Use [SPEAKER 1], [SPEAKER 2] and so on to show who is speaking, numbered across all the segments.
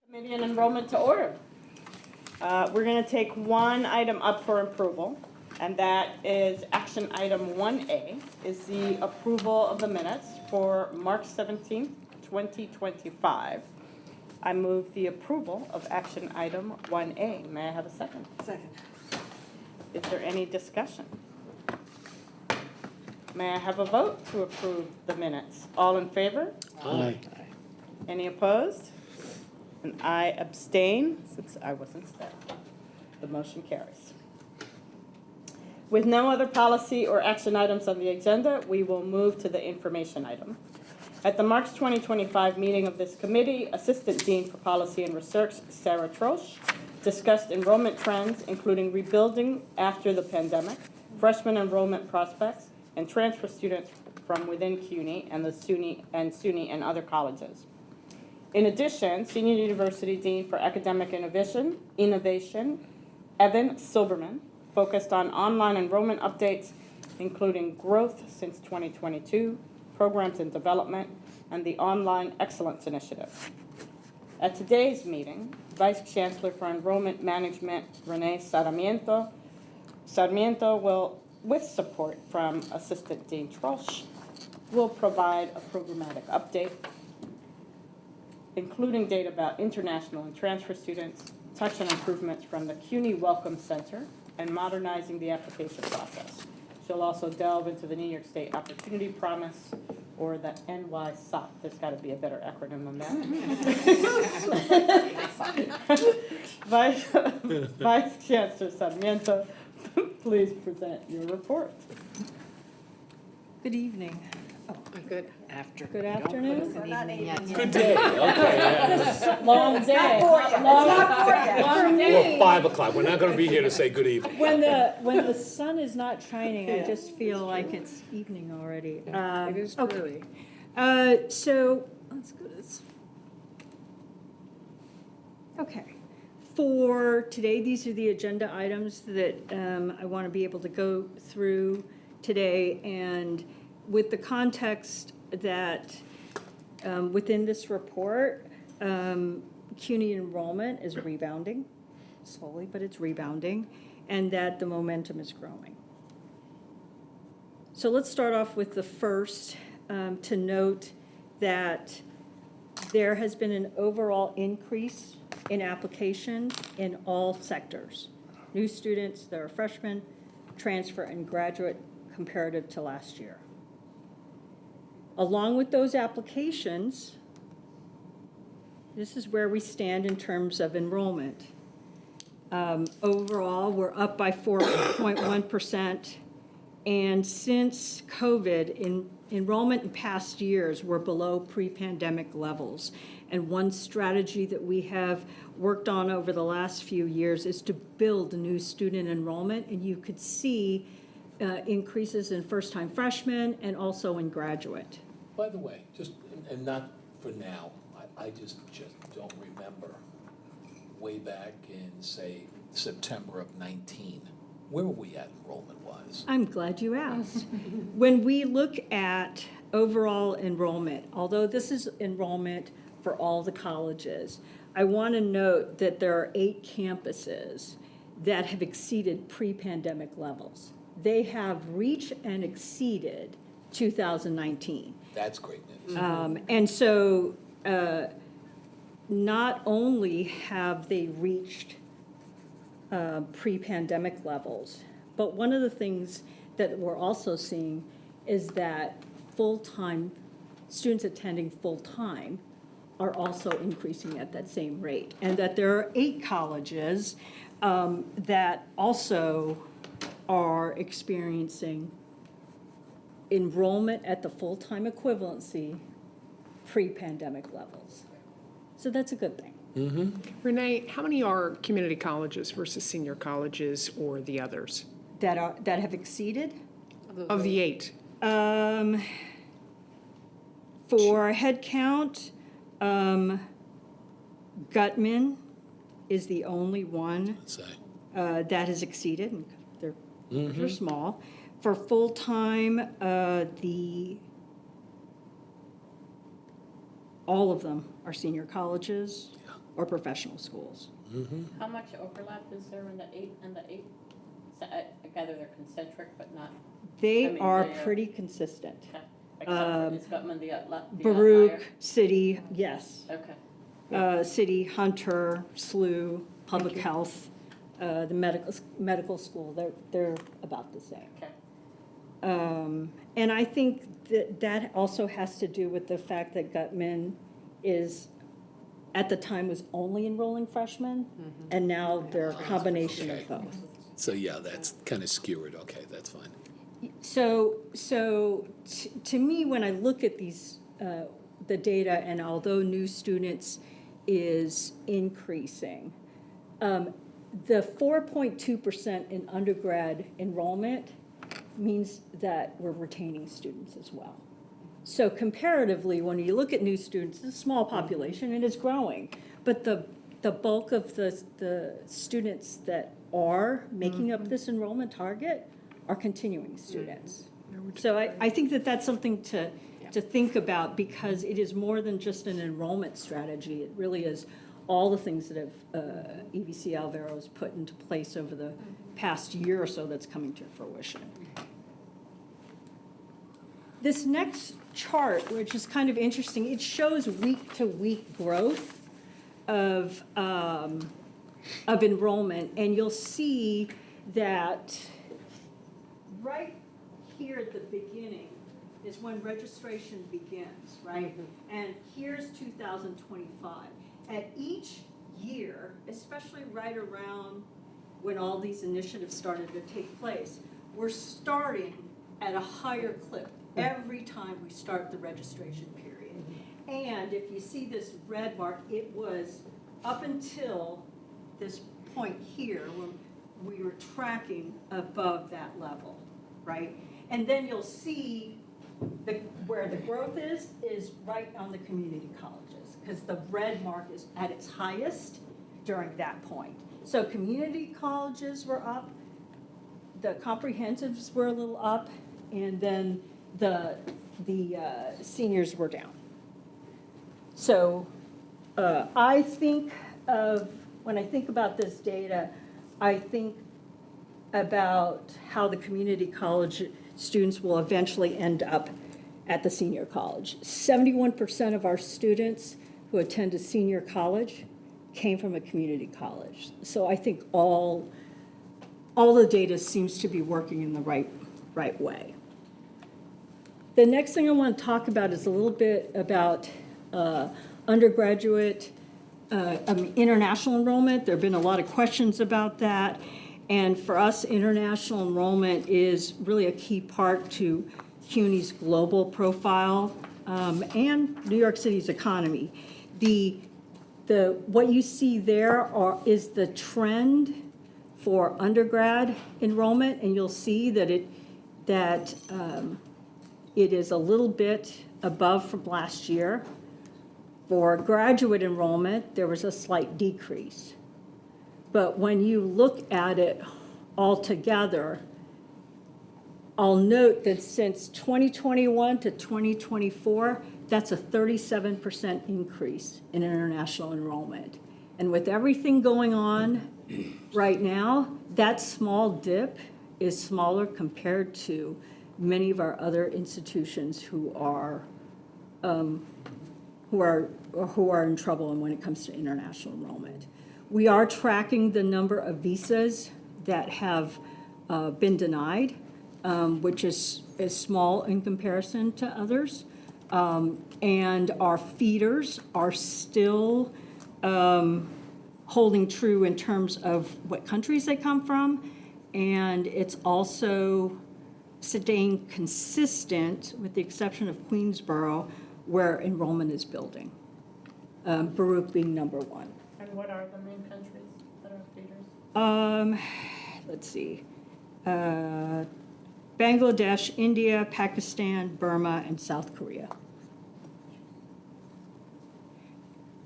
[SPEAKER 1] Subcommittee and enrollment to order. We're going to take one item up for approval, and that is action item 1A, is the approval of the minutes for March 17th, 2025. I move the approval of action item 1A. May I have a second?
[SPEAKER 2] Second.
[SPEAKER 1] Is there any discussion? May I have a vote to approve the minutes? All in favor?
[SPEAKER 3] Aye.
[SPEAKER 1] Any opposed? And I abstain since I wasn't there. The motion carries. With no other policy or action items on the agenda, we will move to the information item. At the March 2025 meeting of this committee, Assistant Dean for Policy and Research, Sarah Trosch, discussed enrollment trends, including rebuilding after the pandemic, freshman enrollment prospects, and transfer students from within CUNY and the SUNY and other colleges. In addition, Senior University Dean for Academic Innovation, Evan Silberman, focused on online enrollment updates, including growth since 2022, programs in development, and the Online Excellence Initiative. At today's meeting, Vice Chancellor for Enrollment Management, Renee Sarmiento will, with support from Assistant Dean Trosch, will provide a programmatic update, including data about international and transfer students, touch on improvements from the CUNY Welcome Center, and modernizing the application process. She'll also delve into the New York State Opportunity Promise, or the NYSOP. There's got to be a better acronym than that. Vice Chancellor Sarmiento, please present your report.
[SPEAKER 2] Good evening.
[SPEAKER 4] Good
[SPEAKER 2] Good afternoon.
[SPEAKER 3] Good day. Okay.
[SPEAKER 1] Long day. Long day.
[SPEAKER 3] Or 5 o'clock. We're not going to be here to say good evening.
[SPEAKER 2] When the sun is not shining, I just feel like it's evening already.
[SPEAKER 4] It is
[SPEAKER 2] okay.
[SPEAKER 4] early.
[SPEAKER 2] So let's go to this. Okay. For today, these are the agenda items that I want to be able to go through today, and with the context that within this report, CUNY enrollment is rebounding, slowly, but it's rebounding, and that the momentum is growing. So let's start off with the first, to note that there has been an overall increase in application in all sectors. New students that are freshmen, transfer, and graduate comparative to last year. Along with those applications, this is where we stand in terms of enrollment. Overall, we're up by 4.1%, and since COVID, enrollment in past years were below pre-pandemic levels. And one strategy that we have worked on over the last few years is to build new student enrollment, and you could see increases in first-time freshmen and also in graduate.
[SPEAKER 3] By the way, just, and not for now, I just don't remember way back in, say, September of 19, where were we at enrollment-wise?
[SPEAKER 2] I'm glad you asked. When we look at overall enrollment, although this is enrollment for all the colleges, I want to note that there are 8 campuses that have exceeded pre-pandemic levels. They have reached and exceeded 2019.
[SPEAKER 3] That's great news.
[SPEAKER 2] And so not only have they reached pre-pandemic levels, but one of the things that we're also seeing is that full-time, students attending full-time are also increasing at that same rate. And that there are 8 colleges that also are experiencing enrollment at the full-time equivalency pre-pandemic levels. So that's a good thing.
[SPEAKER 4] Renee, how many are community colleges versus senior colleges or the others?
[SPEAKER 2] That have exceeded?
[SPEAKER 4] Of the 8?
[SPEAKER 2] For head count, Gutman is the only one that has exceeded, and they're small. For full-time, all of them are senior colleges. or professional schools.
[SPEAKER 1] How much overlap is there in the 8 and the 8? So I gather they're concentric, but not,
[SPEAKER 2] They
[SPEAKER 1] I mean,
[SPEAKER 2] are
[SPEAKER 1] they are-
[SPEAKER 2] pretty consistent.
[SPEAKER 1] okay. Except for, is Gutman the outlier?
[SPEAKER 2] Baruch, City, yes.
[SPEAKER 1] Okay.
[SPEAKER 2] City, Hunter, SLU, Public Health, the medical school, they're about the same.
[SPEAKER 1] Okay.
[SPEAKER 2] And I think that also has to do with the fact that Gutman is, at the time, was only enrolling freshmen, and now they're a combination of
[SPEAKER 3] Okay.
[SPEAKER 2] both.
[SPEAKER 3] So, yeah, that's kind of skewered, okay, that's fine.
[SPEAKER 2] So to me, when I look at these, the data, and although new students is increasing, the 4.2% in undergrad enrollment means that we're retaining students as well. So comparatively, when you look at new students, it's a small population and it's growing, but the bulk of the students that are making up this enrollment target are continuing students. So I think that that's something to think about, because it is more than just an enrollment strategy. It really is all the things that have EVC Alvaro's put into place over the past year or so that's coming to fruition. This next chart, which is kind of interesting, it shows week-to-week growth of enrollment, and you'll see that right here at the beginning is when registration begins, right? And here's 2025. At each year, especially right around when all these initiatives started to take place, we're starting at a higher clip every time we start the registration period. And if you see this red mark, it was up until this point here when we were tracking above that level, right? And then you'll see where the growth is right on the community colleges, because the red mark is at its highest during that point. So community colleges were up, the comprehensives were a little up, and then the seniors were down. So I think of, when I think about this data, I think about how the community college students will eventually end up at the senior college. 71% of our students who attend a senior college came from a community college. So I think all the data seems to be working in the right way. The next thing I want to talk about is a little bit about undergraduate international enrollment. There have been a lot of questions about that. And for us, international enrollment is really a key part to CUNY's global profile and New York City's economy. What you see there is the trend for undergrad enrollment, and you'll see that it is a little bit above from last year. For graduate enrollment, there was a slight decrease. But when you look at it all together, I'll note that since 2021 to 2024, that's a 37% increase in international enrollment. And with everything going on right now, that small dip is smaller compared to many of our other institutions who are in trouble when it comes to international enrollment. We are tracking the number of visas that have been denied, which is small in comparison to others. And our feeders are still holding true in terms of what countries they come from. And it's also staying consistent, with the exception of Queensborough, where enrollment is building, Baruch being number one.
[SPEAKER 1] And what are the main countries that are feeders?
[SPEAKER 2] Let's see. Bangladesh, India, Pakistan, Burma, and South Korea.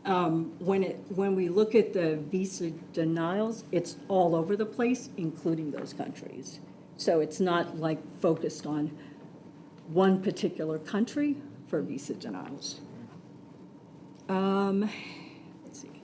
[SPEAKER 2] When we look at the visa denials, it's all over the place, including those countries. So it's not like focused on one particular country for visa denials. Let's see.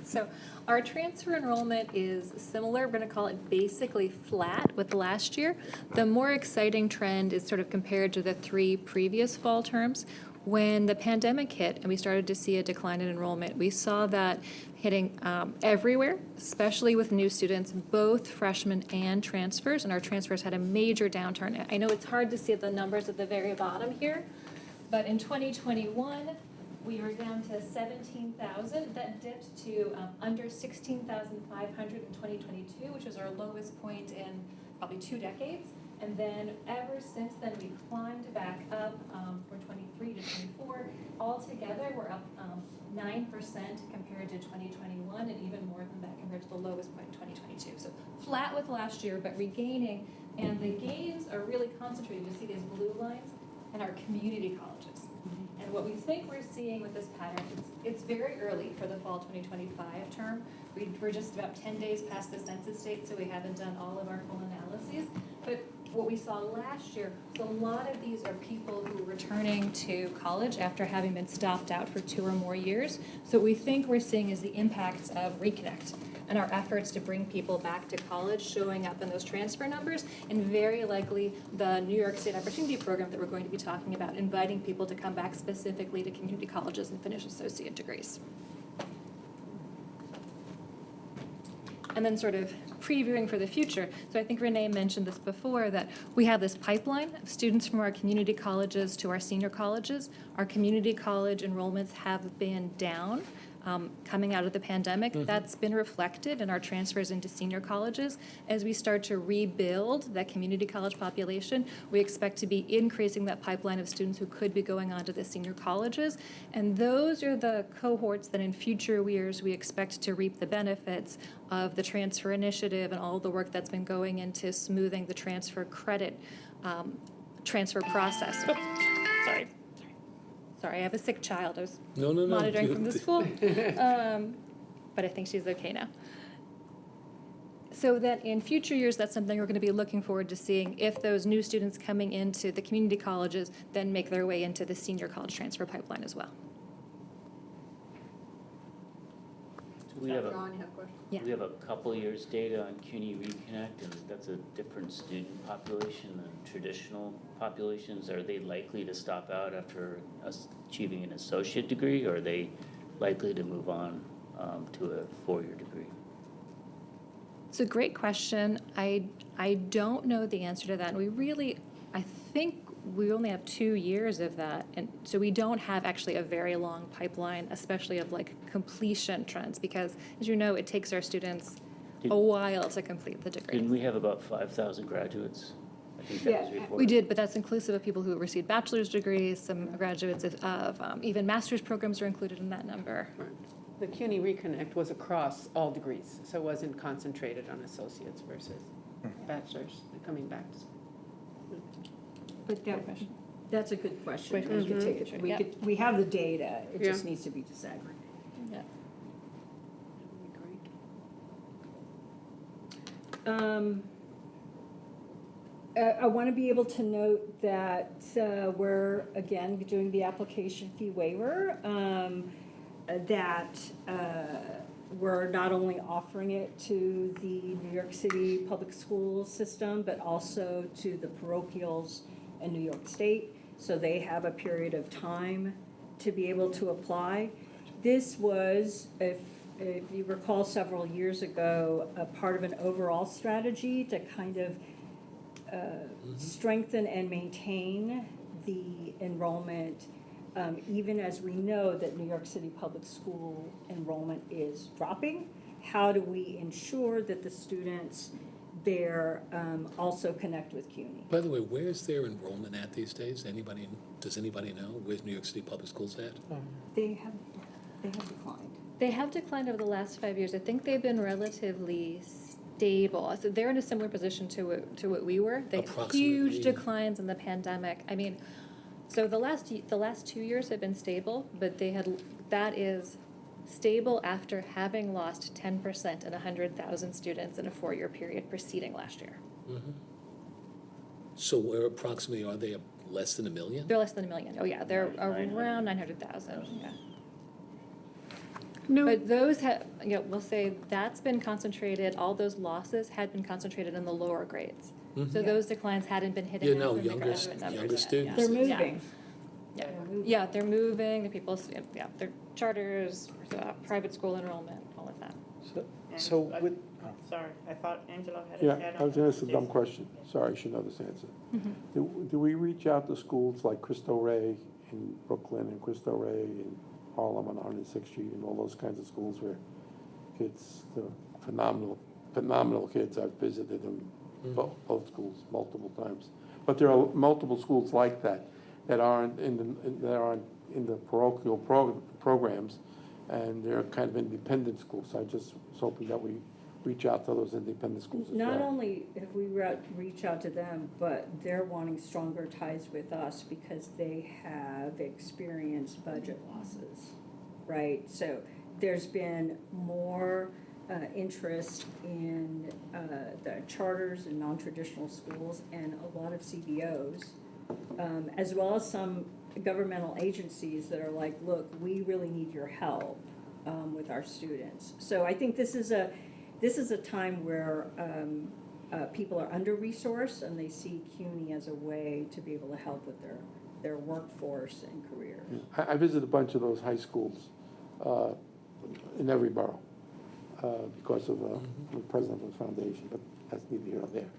[SPEAKER 5] So our transfer enrollment is similar. We're going to call it basically flat with last year. The more exciting trend is sort of compared to the 3 previous fall terms. When the pandemic hit and we started to see a decline in enrollment, we saw that hitting everywhere, especially with new students, both freshmen and transfers, and our transfers had a major downturn. I know it's hard to see the numbers at the very bottom here, but in 2021, we were down to 17,000. That dipped to under 16,500 in 2022, which was our lowest point in probably 2 decades. And then ever since then, we've climbed back up from 23 to 24. Altogether, we're up 9% compared to 2021, and even more than that compared to the lowest point in 2022. So flat with last year, but regaining. And the gains are really concentrated. You see these blue lines in our community colleges. And what we think we're seeing with this pattern, it's very early for the fall 2025 term. We're just about 10 days past the census date, so we haven't done all of our full analyses. But what we saw last year, so a lot of these are people who are returning to college after having been stopped out for 2 or more years. So what we think we're seeing is the impacts of Reconnect and our efforts to bring people back to college showing up in those transfer numbers, and very likely the New York State Opportunity Program that we're going to be talking about, inviting people to come back specifically to community colleges and finish associate degrees. And then sort of previewing for the future. So I think Renee mentioned this before, that we have this pipeline of students from our community colleges to our senior colleges. Our community college enrollments have been down coming out of the pandemic. That's been reflected in our transfers into senior colleges. As we start to rebuild that community college population, we expect to be increasing that pipeline of students who could be going on to the senior colleges. And those are the cohorts that in future years we expect to reap the benefits of the transfer initiative and all the work that's been going into smoothing the transfer credit transfer process. Oops, Sorry, I have a sick child. I was monitoring from the school. But I think she's okay now. So that in future years, that's something we're going to be looking forward to seeing, if those new students coming into the community colleges then make their way into the senior college transfer pipeline as well.
[SPEAKER 6] So we have a
[SPEAKER 5] Yeah.
[SPEAKER 6] we have a couple years data on CUNY Reconnect, and that's a different student population than traditional populations. Are they likely to stop out after achieving an associate degree, or are they likely to move on to a 4-year degree?
[SPEAKER 5] It's a great question. I don't know the answer to that. And I think we only have 2 years of that. And so we don't have actually a very long pipeline, especially of like completion trends, because as you know, it takes our students a while to complete the degree.
[SPEAKER 6] Didn't we have about 5,000 graduates? I think that was reported.
[SPEAKER 5] We did, but that's inclusive of people who received bachelor's degrees, some graduates of even master's programs are included in that number.
[SPEAKER 4] Right. The CUNY Reconnect was across all degrees, so it wasn't concentrated on associates versus bachelors coming back to school.
[SPEAKER 2] But that's a good question.
[SPEAKER 5] Great question.
[SPEAKER 2] We could we have the data, it just needs to be disaggregated.
[SPEAKER 5] Yeah.
[SPEAKER 2] I want to be able to note that we're, again, doing the application fee waiver, that we're not only offering it to the New York City public school system, but also to the parochials in New York State. So they have a period of time to be able to apply. This was, if you recall several years ago, a part of an overall strategy to kind of strengthen and maintain the enrollment, even as we know that New York City public school enrollment is dropping. How do we ensure that the students there also connect with CUNY?
[SPEAKER 3] By the way, where's their enrollment at these days? Does anybody know? Where's New York City Public Schools at?
[SPEAKER 2] They have declined.
[SPEAKER 5] They have declined over the last 5 years. I think they've been relatively stable. So they're in a similar position to what we were. They had huge declines in the pandemic. I mean, so the last 2 years have been stable, but that is stable after having lost 10% and 100,000 students in a 4-year period preceding last year.
[SPEAKER 3] Mm-hmm. So where approximately are they? Less than 1 million?
[SPEAKER 5] They're less than 1 million. Oh yeah, they're around 900,000. Yeah. But those have, we'll say that's been concentrated, all those losses had been concentrated in the lower grades. So those declines hadn't been hitting us in the
[SPEAKER 3] younger,
[SPEAKER 5] graduate numbers
[SPEAKER 3] younger
[SPEAKER 5] yet.
[SPEAKER 3] students.
[SPEAKER 2] They're
[SPEAKER 5] Yeah.
[SPEAKER 2] moving.
[SPEAKER 5] Yeah, yeah, they're moving, the people, their charters, private school enrollment, all of that.
[SPEAKER 7] So with,
[SPEAKER 1] Sorry, I thought Angelo had
[SPEAKER 8] Yeah,
[SPEAKER 1] his hand up.
[SPEAKER 8] I was gonna ask a dumb question. Sorry, I should know this answer. Do we reach out to schools like Cristo Rey in Brooklyn and Cristo Rey in Harlem on 106th Street and all those kinds of schools where kids, the phenomenal kids, I've visited them, both schools multiple times. But there are multiple schools like that aren't in the parochial programs, and they're kind of independent schools. So I just was hoping that we reach out to those independent schools as well.
[SPEAKER 2] Not only have we reach out to them, but they're wanting stronger ties with us because they have experienced budget losses, right? So there's been more interest in the charters and non-traditional schools and a lot of CBOs, as well as some governmental agencies that are like, look, we really need your help with our students. So I think this is a time where people are under-resourced and they see CUNY as a way to be able to help with their workforce and careers.
[SPEAKER 8] I visited a bunch of those high schools in every borough because of the president of the foundation, but that's neither here nor there.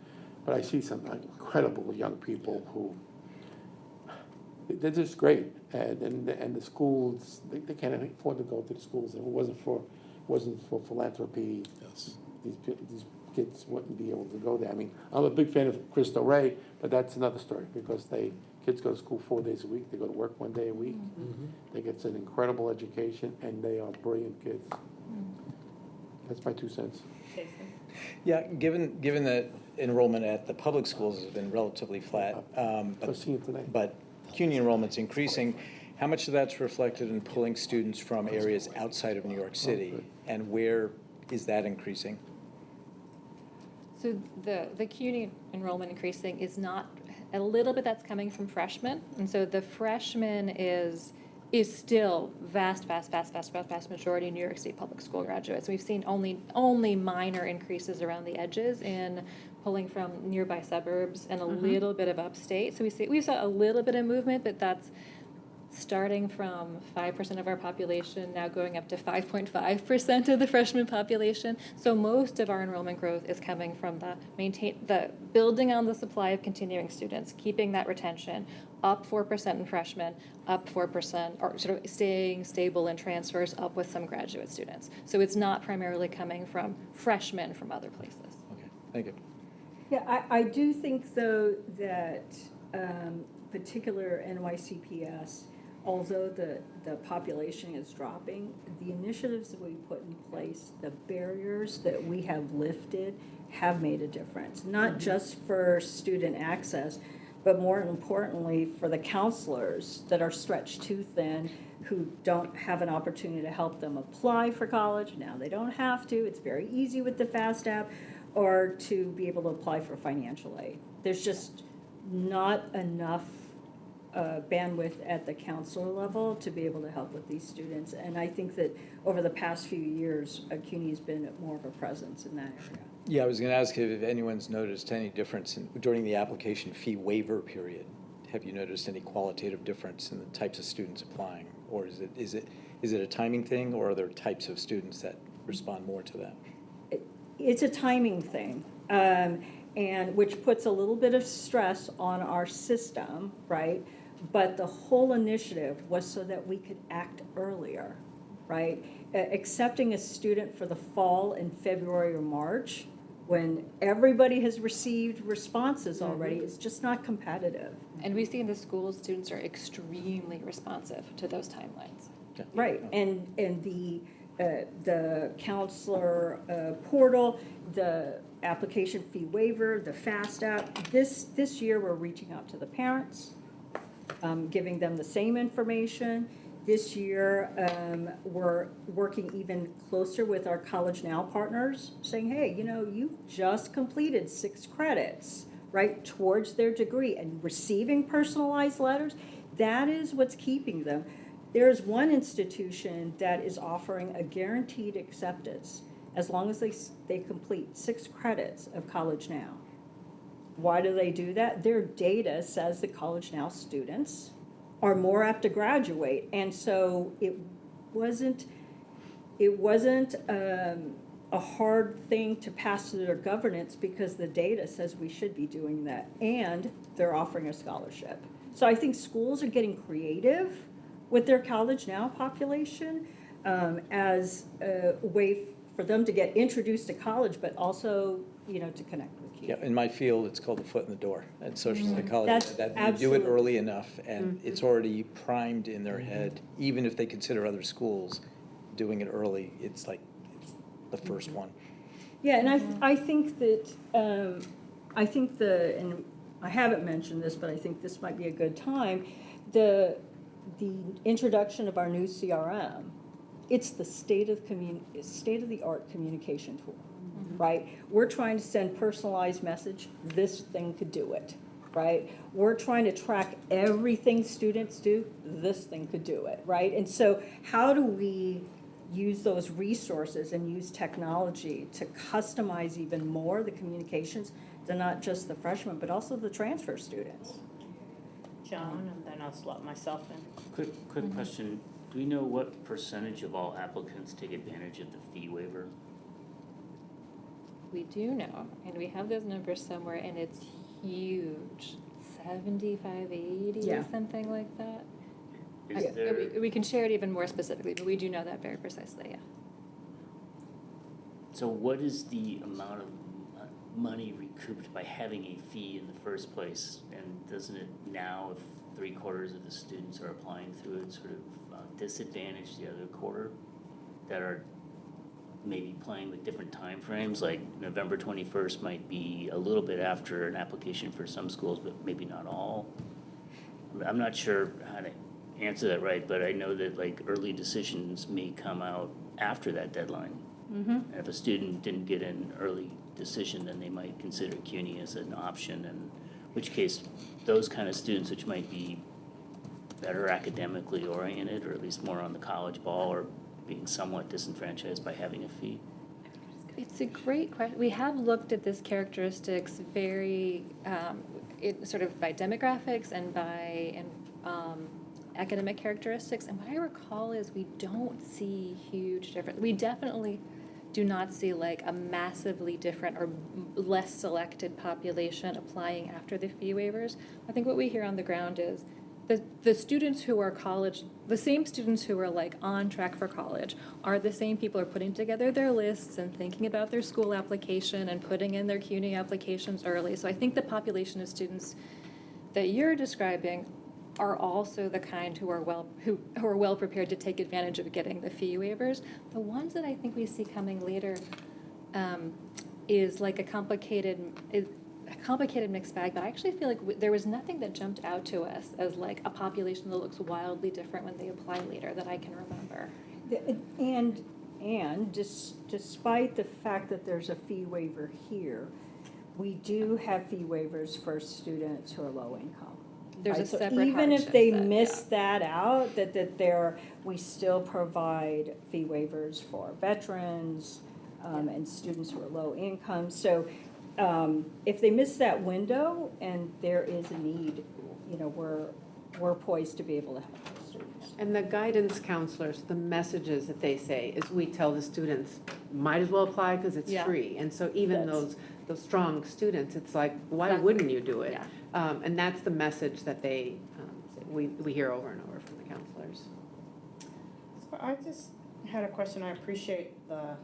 [SPEAKER 8] But I see some incredible young people who, they're just great, and the schools, they can't afford to go to the schools. If it wasn't for philanthropy,
[SPEAKER 3] Yes.
[SPEAKER 8] these kids wouldn't be able to go there. I mean, I'm a big fan of Cristo Rey, but that's another story because kids go to school 4 days a week. They go to work 1 day a week. They get an incredible education, and they are brilliant kids. That's my 2 cents.
[SPEAKER 1] Jason?
[SPEAKER 7] yeah, given that enrollment at the public schools has been relatively flat,
[SPEAKER 8] I was seeing it today.
[SPEAKER 7] but CUNY enrollment's increasing, how much of that's reflected in pulling students from areas outside of New York City? And where is that increasing?
[SPEAKER 5] So the CUNY enrollment increasing is not, a little bit that's coming from freshmen. And so the freshman is still vast majority New York State public school graduates. We've seen only minor increases around the edges in pulling from nearby suburbs and a little bit of upstate. So we saw a little bit of movement, but that's starting from 5% of our population, now going up to 5.5% of the freshman population. So most of our enrollment growth is coming from the building on the supply of continuing students, keeping that retention, up 4% in freshmen, up 4%, or sort of staying stable in transfers, up with some graduate students. So it's not primarily coming from freshmen from other places.
[SPEAKER 7] Okay, thank you.
[SPEAKER 2] Yeah, I do think, though, that particular NYCPS, although the population is dropping, the initiatives that we put in place, the barriers that we have lifted have made a difference, not just for student access, but more importantly, for the counselors that are stretched too thin, who don't have an opportunity to help them apply for college. Now they don't have to. It's very easy with the FAST app, or to be able to apply for financial aid. There's just not enough bandwidth at the counselor level to be able to help with these students. And I think that over the past few years, CUNY has been more of a presence in that area.
[SPEAKER 7] Yeah, I was going to ask if anyone's noticed any difference during the application fee waiver period. Have you noticed any qualitative difference in the types of students applying? Or is it a timing thing, or are there types of students that respond more to that?
[SPEAKER 2] It's a timing thing, and which puts a little bit of stress on our system, right? But the whole initiative was so that we could act earlier, right? Accepting a student for the fall in February or March, when everybody has received responses already, is just not competitive.
[SPEAKER 5] And we see in the schools, students are extremely responsive to those timelines.
[SPEAKER 2] Right, and the counselor portal, the application fee waiver, the FAST app. This year, we're reaching out to the parents, giving them the same information. This year, we're working even closer with our College Now partners, saying, hey, you just completed 6 credits, right, towards their degree, and receiving personalized letters. That is what's keeping them. There's one institution that is offering a guaranteed acceptance as long as they complete 6 credits of College Now. Why do they do that? Their data says that College Now students are more apt to graduate. And so it wasn't a hard thing to pass through their governance because the data says we should be doing that. And they're offering a scholarship. So I think schools are getting creative with their College Now population as a way for them to get introduced to college, but also, to connect with kids.
[SPEAKER 7] Yeah, in my field, it's called a foot in the door, and social psychology.
[SPEAKER 2] That's
[SPEAKER 7] That you do
[SPEAKER 2] absolutely-
[SPEAKER 7] it early enough, and it's already primed in their head, even if they consider other schools, doing it early, it's like the first one.
[SPEAKER 2] Yeah, and I think that, and I haven't mentioned this, but I think this might be a good time, the introduction of our new CRM, it's the state-of-the-art communication tool, right? We're trying to send personalized message, this thing could do it, right? We're trying to track everything students do, this thing could do it, right? And so how do we use those resources and use technology to customize even more the communications to not just the freshmen, but also the transfer students?
[SPEAKER 1] Joan, and then I'll slot myself in.
[SPEAKER 6] Quick question, do we know what percentage of all applicants take advantage of the fee waiver?
[SPEAKER 5] We do know, and we have those numbers somewhere, and it's huge, 75, 80,
[SPEAKER 2] Yeah.
[SPEAKER 5] something like that.
[SPEAKER 6] Is there,
[SPEAKER 5] We can share it even more specifically, but we do know that very precisely, yeah.
[SPEAKER 6] so what is the amount of money recouped by having a fee in the first place? And doesn't it now, if 3/4 of the students are applying through it, sort of disadvantage the other quarter that are maybe playing with different timeframes? Like November 21st might be a little bit after an application for some schools, but maybe not all. I'm not sure how to answer that right, but I know that like early decisions may come out after that deadline. And if a student didn't get an early decision, then they might consider CUNY as an option, in which case those kind of students, which might be better academically oriented, or at least more on the college ball, or being somewhat disenfranchised by having a fee.
[SPEAKER 5] It's a great question. We have looked at this characteristics very, sort of by demographics and by academic characteristics. And what I recall is we don't see huge difference. We definitely do not see like a massively different or less selected population applying after the fee waivers. I think what we hear on the ground is the students who are college, the same students who are like on track for college are the same people who are putting together their lists and thinking about their school application and putting in their CUNY applications early. So I think the population of students that you're describing are also the kind who are well prepared to take advantage of getting the fee waivers. The ones that I think we see coming later is like a complicated mixed bag, but I actually feel like there was nothing that jumped out to us as like a population that looks wildly different when they apply later that I can remember.
[SPEAKER 2] And despite the fact that there's a fee waiver here, we do have fee waivers for students who are low income.
[SPEAKER 5] There's a
[SPEAKER 2] Right, so
[SPEAKER 5] separate
[SPEAKER 2] even if
[SPEAKER 5] hardship
[SPEAKER 2] they
[SPEAKER 5] that-
[SPEAKER 2] miss that out, we still provide fee waivers for veterans and students who are low income. So if they miss that window and there is a need, we're poised to be able to help those students.
[SPEAKER 4] And the guidance counselors, the messages that they say is we tell the students, might as well apply because it's
[SPEAKER 5] Yeah.
[SPEAKER 4] free. And so even
[SPEAKER 2] That's-
[SPEAKER 4] those strong students, it's like, why
[SPEAKER 5] Exactly.
[SPEAKER 4] wouldn't you do it?
[SPEAKER 5] Yeah.
[SPEAKER 4] And that's the message that we hear over and over from the counselors.
[SPEAKER 1] So I just had a question. I appreciate the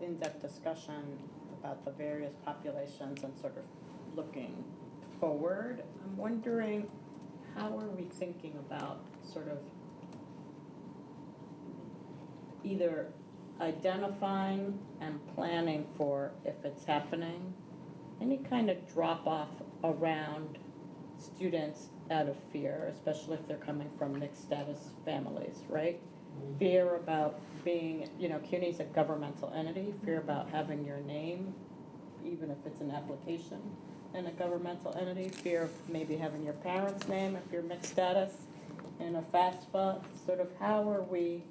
[SPEAKER 1] in-depth discussion about the various populations and sort of looking forward. I'm wondering, how are we thinking about sort of either identifying and planning for, if it's happening, any kind of drop-off around students out of fear, especially if they're coming from mixed status families, right? Fear about being, CUNY's a governmental entity, fear about having your name, even if it's an application in a governmental entity, fear of maybe having your parents' name if you're mixed status, in a FAFSA, sort of how are we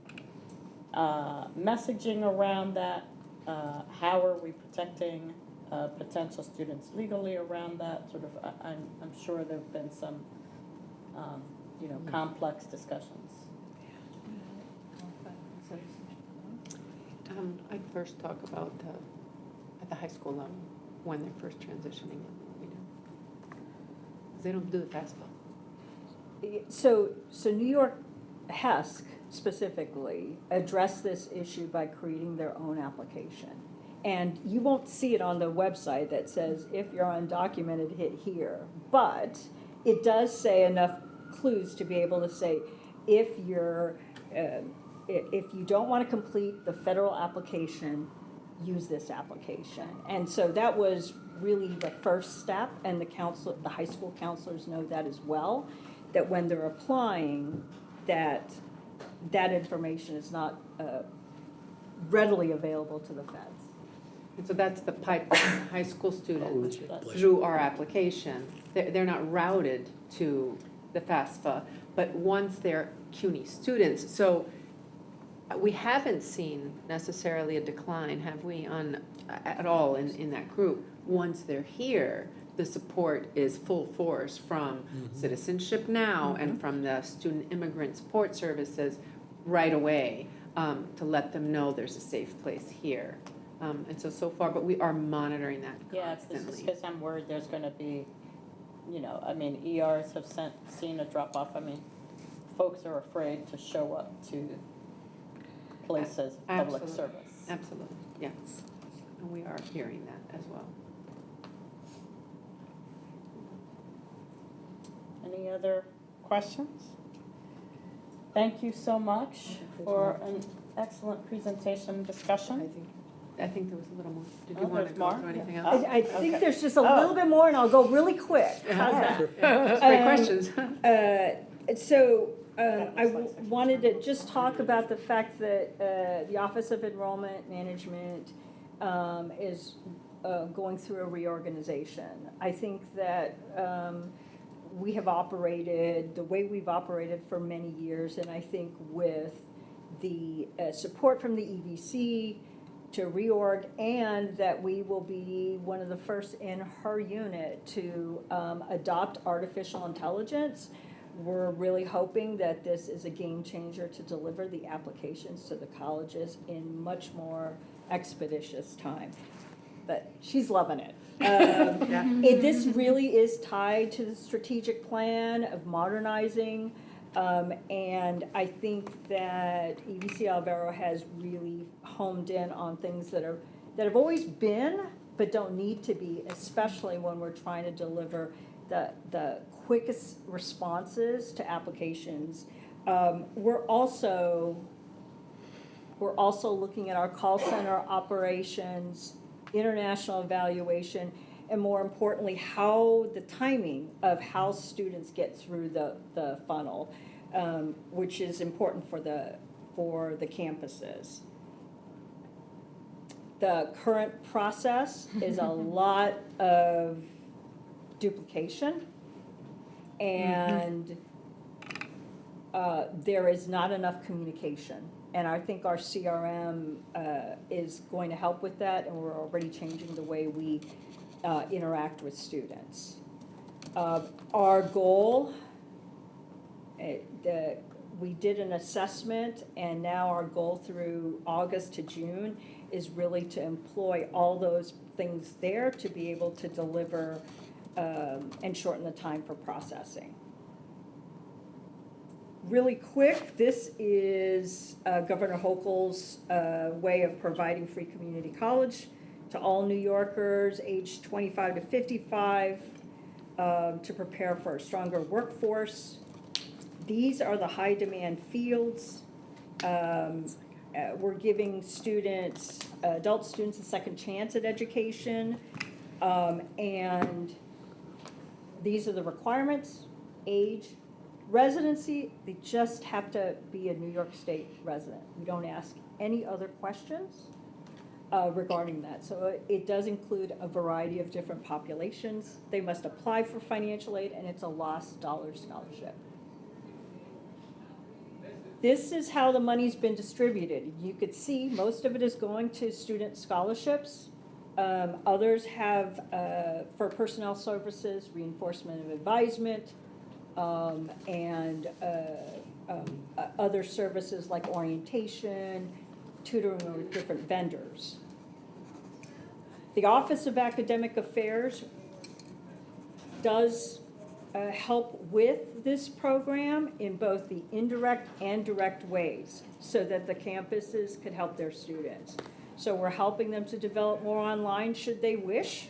[SPEAKER 1] messaging around that? How are we protecting potential students legally around that? Sort of, I'm sure there've been some, complex discussions.
[SPEAKER 4] I'd first talk about at the high school level, when they're first transitioning in, what we do. 'Cause they don't do the FAFSA.
[SPEAKER 2] So New York HESC specifically addressed this issue by creating their own application. And you won't see it on the website that says, if you're undocumented, hit here. But it does say enough clues to be able to say, if you don't want to complete the federal application, use this application. And so that was really the first step, and the high school counselors know that as well, that when they're applying, that information is not readily available to the feds.
[SPEAKER 4] And so that's the pipe that high school students, through our application, they're not routed to the FAFSA, but once they're CUNY students. So we haven't seen necessarily a decline, have we, at all in that group? Once they're here, the support is full force from Citizenship Now and from the Student Immigrant Support Services right away to let them know there's a safe place here. And so far, but we are monitoring that
[SPEAKER 1] Yeah,
[SPEAKER 4] constantly.
[SPEAKER 1] because I'm worried there's going to be, ERs have seen a drop off. Folks are afraid to show up to places of public
[SPEAKER 4] Absolutely.
[SPEAKER 1] service.
[SPEAKER 4] Absolutely, yes. And we are hearing that as well.
[SPEAKER 1] Any other questions? Thank you so much for an excellent presentation and discussion.
[SPEAKER 4] I think there was a little more. Did
[SPEAKER 1] Oh,
[SPEAKER 4] you want to
[SPEAKER 1] there's
[SPEAKER 4] go
[SPEAKER 1] more?
[SPEAKER 4] through anything
[SPEAKER 1] Oh.
[SPEAKER 4] else?
[SPEAKER 2] I think
[SPEAKER 1] Okay.
[SPEAKER 2] there's just a little bit more, and I'll go really quick. How's that?
[SPEAKER 4] That's great
[SPEAKER 2] Um,
[SPEAKER 4] questions.
[SPEAKER 2] I wanted to just talk about the fact that the Office of Enrollment Management is going through a reorganization. I think that we have operated the way we've operated for many years, and I think with the support from the EVC to reorg, and that we will be one of the first in her unit to adopt artificial intelligence. We're really hoping that this is a game changer to deliver the applications to the colleges in much more expeditious time. But she's loving it. This really is tied to the strategic plan of modernizing. And I think that EVC Alvaro has really homed in on things that have always been, but don't need to be, especially when we're trying to deliver the quickest responses to applications. We're also looking at our call center operations, international evaluation, and more importantly, how the timing of how students get through the funnel, which is important for the campuses. The current process is a lot of duplication, and there is not enough communication. And I think our CRM is going to help with that, and we're already changing the way we interact with students. Our goal, we did an assessment, and now our goal through August to June is really to employ all those things there to be able to deliver and shorten the time for processing. Really quick, this is Governor Hochul's way of providing free community college to all New Yorkers aged 25 to 55 to prepare for a stronger workforce. These are the high demand fields. We're giving students, adult students, a second chance at education. And these are the requirements: age, residency. They just have to be a New York State resident. We don't ask any other questions regarding that. So it does include a variety of different populations. They must apply for financial aid, and it's a lost dollar scholarship. This is how the money's been distributed. You could see most of it is going to student scholarships. Others have, for personnel services, reinforcement of advisement, and other services like orientation, tutoring with different vendors. The Office of Academic Affairs does help with this program in both the indirect and direct ways so that the campuses could help their students. So we're helping them to develop more online should they wish,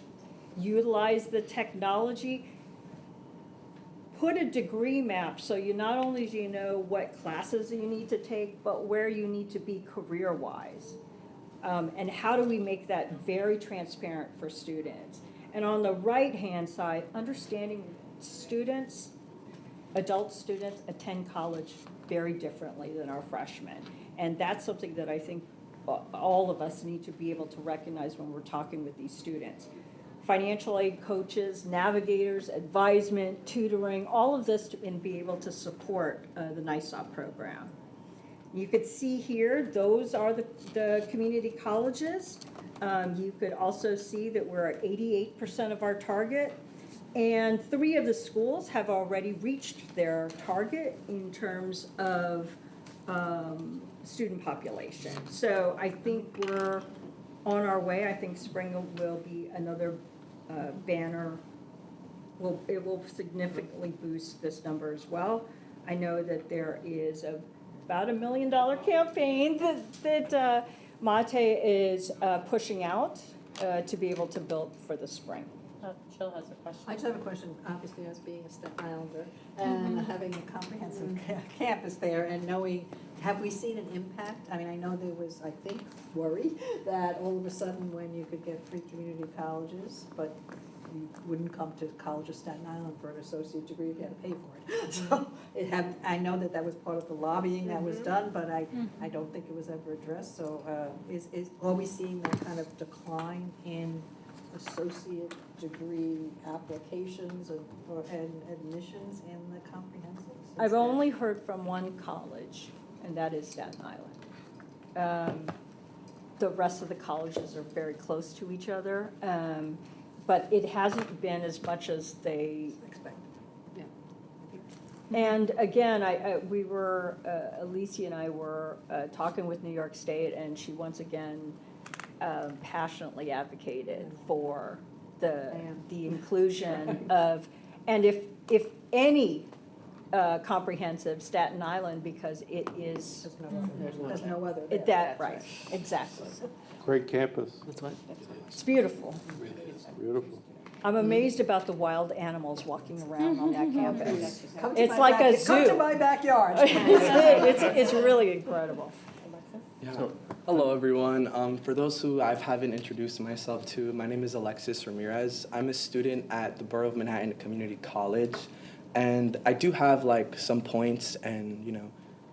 [SPEAKER 2] utilize the technology, put a degree map so you not only do you know what classes you need to take, but where you need to be career-wise. And how do we make that very transparent for students? And on the right-hand side, understanding students, adult students attend college very differently than our freshmen. And that's something that I think all of us need to be able to recognize when we're talking with these students. Financial aid coaches, navigators, advisement, tutoring, all of this and be able to support the NISOP program. You could see here, those are the community colleges. You could also see that we're at 88% of our target. And 3 of the schools have already reached their target in terms of student population. So I think we're on our way. I think spring will be another banner. It will significantly boost this number as well. I know that there is about $1 million campaign that Mate is pushing out to be able to build for the spring.
[SPEAKER 1] Jill has a question.
[SPEAKER 9] I just have a question, obviously, as being a Staten Islander, and having a comprehensive campus there, and knowing, have we seen an impact? I mean, I know there was, I think, worry that all of a sudden when you could get free community colleges, but you wouldn't come to College of Staten Island for an associate degree if you had to pay for it. So I know that was part of the lobbying that was done, but I don't think it was ever addressed. So are we seeing that kind of decline in associate degree applications and admissions in the comprehensive?
[SPEAKER 2] I've only heard from one college, and that is Staten Island. The rest of the colleges are very close to each other, but it hasn't been as much as they
[SPEAKER 9] Expect. Yeah.
[SPEAKER 2] And again, we were, Alicia and I were talking with New York State, and she once again passionately advocated for the inclusion of, and if any comprehensive, Staten Island, because it is,
[SPEAKER 9] There's no other.
[SPEAKER 2] it- that, right, exactly.
[SPEAKER 8] Great campus,
[SPEAKER 2] It's beautiful.
[SPEAKER 8] beautiful.
[SPEAKER 2] I'm amazed about the wild animals walking around on that campus.
[SPEAKER 9] Come to
[SPEAKER 2] It's
[SPEAKER 9] my
[SPEAKER 2] like a
[SPEAKER 9] Come to
[SPEAKER 2] zoo.
[SPEAKER 9] my backyard.
[SPEAKER 2] It's really incredible.
[SPEAKER 10] Yeah. Hello, everyone. For those who I haven't introduced myself to, my name is Alexis Ramirez. I'm a student at the Borough of Manhattan Community College, and I do have some points and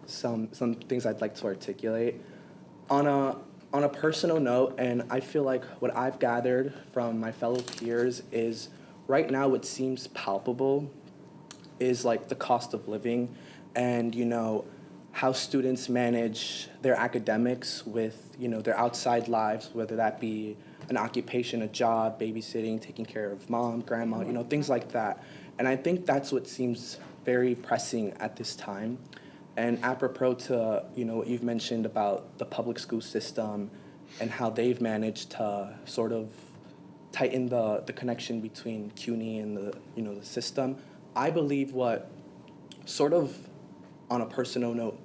[SPEAKER 10] some things I'd like to articulate. On a personal note, and I feel like what I've gathered from my fellow peers is right now what seems palpable is the cost of living and how students manage their academics with their outside lives, whether that be an occupation, a job, babysitting, taking care of mom, grandma, things like that. And I think that's what seems very pressing at this time. And apropos to what you've mentioned about the public school system and how they've managed to sort of tighten the connection between CUNY and the system, I believe what sort of on a personal note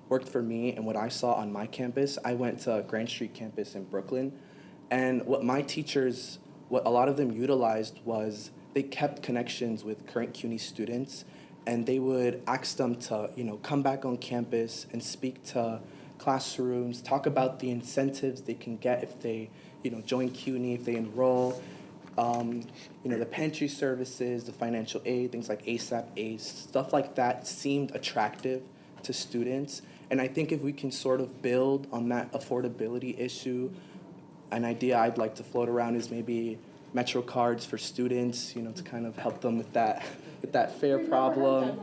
[SPEAKER 10] worked for me and what I saw on my campus. I went to Grand Street campus in Brooklyn, and what my teachers, what a lot of them utilized was they kept connections with current CUNY students, and they would ask them to come back on campus and speak to classrooms, talk about the incentives they can get if they join CUNY, if they enroll, the pantry services, the financial aid, things like ASAP aid, stuff like that seemed attractive to students. And I think if we can sort of build on that affordability issue, an idea I'd like to float around is maybe Metro cards for students, to kind of help them with that with that fare problem.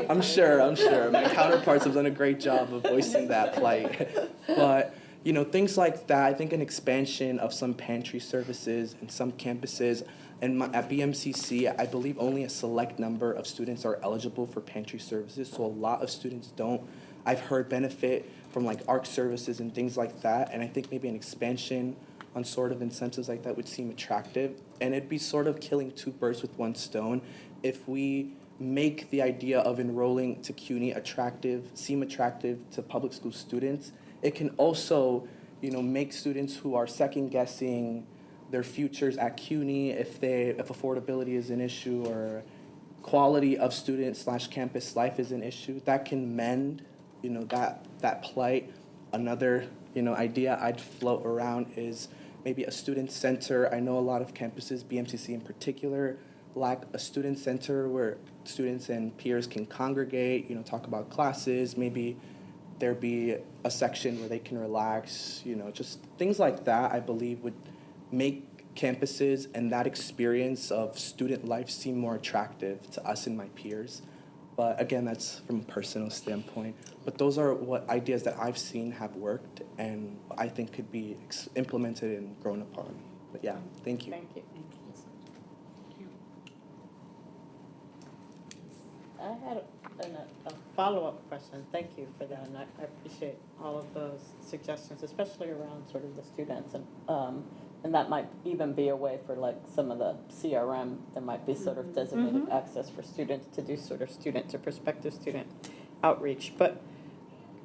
[SPEAKER 10] I'm sure. My counterparts have done a great job of voicing that plight. But, you know, things like that, I think an expansion of some pantry services in some campuses. And at BMCC, I believe only a select number of students are eligible for pantry services, so a lot of students don't, I've heard, benefit from like ARC services and things like that, and I think maybe an expansion on sort of incentives like that would seem attractive, and it'd be sort of killing two birds with one stone if we make the idea of enrolling to CUNY seem attractive to public school students. It can also, you know, make students who are second-guessing their futures at CUNY if affordability is an issue or quality of student/campus life is an issue, that can mend, you know, that plight. Another, you know, idea I'd float around is maybe a student center. I know a lot of campuses, BMCC in particular, lack a student center where students and peers can congregate, you know, talk about classes, maybe there be a section where they can relax, you know, just things like that I believe would make campuses and that experience of student life seem more attractive to us and my peers. But again, that's from a personal standpoint. But those are what ideas that I've seen have worked and I think could be implemented and grown upon. But yeah, thank you.
[SPEAKER 1] Thank you. I had a follow-up question. Thank you for that, and I appreciate all of those suggestions, especially around sort of the students, and that might even be a way for like some of the CRM, there might be sort of designated access for students to do sort of student to prospective student outreach. But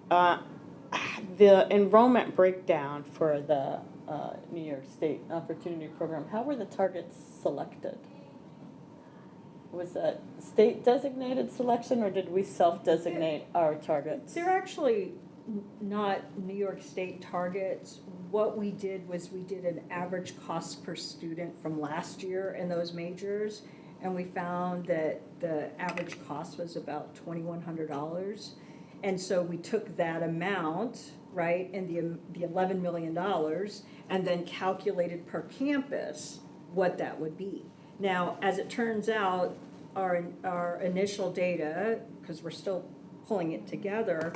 [SPEAKER 1] the enrollment breakdown for the New York State Opportunity Program, how were the targets selected? Was that state designated selection or did we self-designate our targets?
[SPEAKER 2] They're actually not New York State targets. What we did was we did an average cost per student from last year in those majors, and we found that the average cost was about $2,100. And so we took that amount, right, and the $11 million, and then calculated per campus what that would be. Now, as it turns out, our initial data, because we're still pulling it together,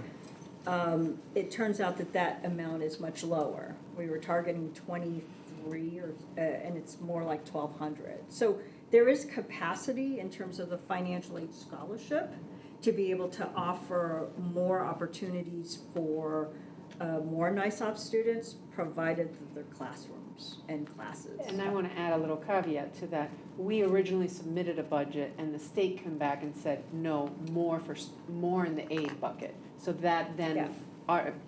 [SPEAKER 2] it turns out that amount is much lower. We were targeting 23, and it's more like 1,200. So there is capacity in terms of the financial aid scholarship to be able to offer more opportunities for more NISOP students, provided that they're classrooms and classes.
[SPEAKER 4] And I want to add a little caveat to that. We originally submitted a budget and the state came back and said, no, more in the aid bucket. So that then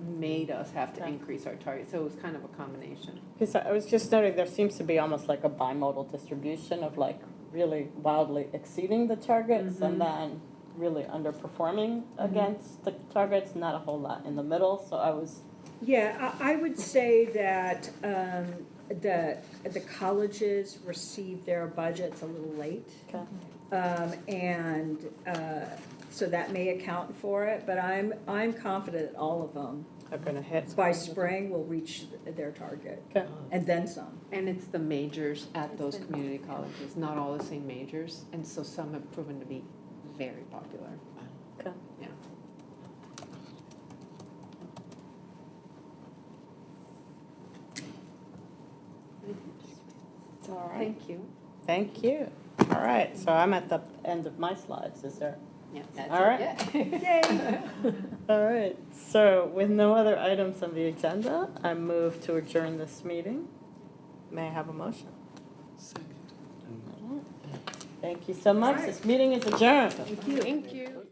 [SPEAKER 4] made us have to increase our target. So it was kind of a combination.
[SPEAKER 1] Because I was just noting there seems to be almost like a bimodal distribution of like really wildly exceeding the targets and then really underperforming against the targets, not a whole lot in the middle. So I was...
[SPEAKER 2] Yeah, I would say that the colleges received their budgets a little late.
[SPEAKER 1] Okay.
[SPEAKER 2] So that may account for it, but I'm confident that all of them
[SPEAKER 1] Are going to hit.
[SPEAKER 2] by spring will reach their target,
[SPEAKER 1] Okay.
[SPEAKER 2] and then some.
[SPEAKER 4] And it's the majors at those community colleges, not all the same majors. And so some have proven to be very popular.
[SPEAKER 1] Okay.
[SPEAKER 4] Yeah.
[SPEAKER 1] All right.
[SPEAKER 4] Thank you.
[SPEAKER 1] Thank you. All right, so I'm at the end of my slides. Is there?
[SPEAKER 4] Yeah, that's
[SPEAKER 1] All right.
[SPEAKER 2] Yay!
[SPEAKER 1] All right, so with no other items on the agenda, I move to adjourn this meeting. May I have a motion?
[SPEAKER 3] Second.
[SPEAKER 1] All right. Thank you so much. This meeting is adjourned.
[SPEAKER 4] Thank you.